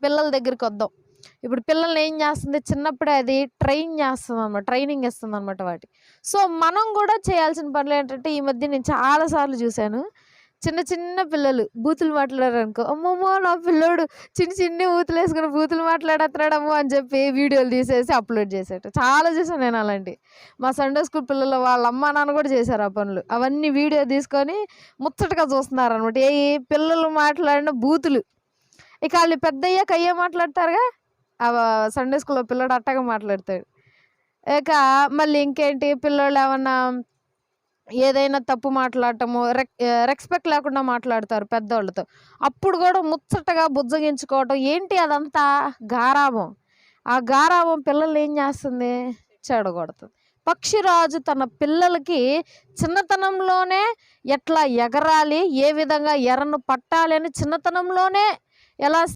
పిల్లల దగ్గరికొద్దాం. ఇప్పుడు పిల్లల్ని ఏం చేస్తుంది, చిన్నప్పుడే అది ట్రైనింగ్ ఇస్తుందనమాట వాటికి. సో, మనం గూడా చేయాల్సిన పనులేంటంటే, ఈ మధ్య నేను చాలా సార్లు చూశాను. చిన్న చిన్న పిల్లలు బూతులు మాట్లాడారనుకో, అమ్మమ్మో! నా పిల్లోడు చిన్ని బూతులేసుకొని బూతులు మాట్లాడేత్తన్నాడమ్మో అని చెప్పి వీడియోలు తీసేసి అప్‌లోడ్ చేసేయటం. చాలా చూసాను నేను అలాంటియి. మా సండే స్కూల్ పిల్లలు వాళ్ళ అమ్మా, నాన్న కూడా చేశారు ఆ పనులు. అవన్నీ వీడియో తీసుకొని ముచ్చటగా చూస్తున్నారనమాట. పిల్లలు మాట్లాడిన బూతులు. ఇక ఆళ్ళు పెద్దయ్యాక అయ్యే మాట్లాడతారుగా. సండే స్కూల్‌లో పిల్లోడు అట్టగా మాట్లాడతాడు. ఇక మళ్ళీ ఇంకేంటి పిల్లోళ్ళేమన్నా ఏదైనా తప్పు మాట్లాడటము, రెస్పెక్ట్ లేకుండా మాట్లాడతారు పెద్దోళ్ళతో. అప్పుడు గూడా ముచ్చటగా బుజ్జగించుకోవటం. ఏంటి అదంతా? గారాబం. ఆ గారాబం పిల్లల్నేం జేస్తుంది? చెడగొడతది. పక్షిరాజు తన పిల్లలకి చిన్నతనంలోనే ఎట్లా ఎగరాలి, ఏ విధంగా ఎరను పట్టాలి అని చిన్నతనంలోనే ఎలా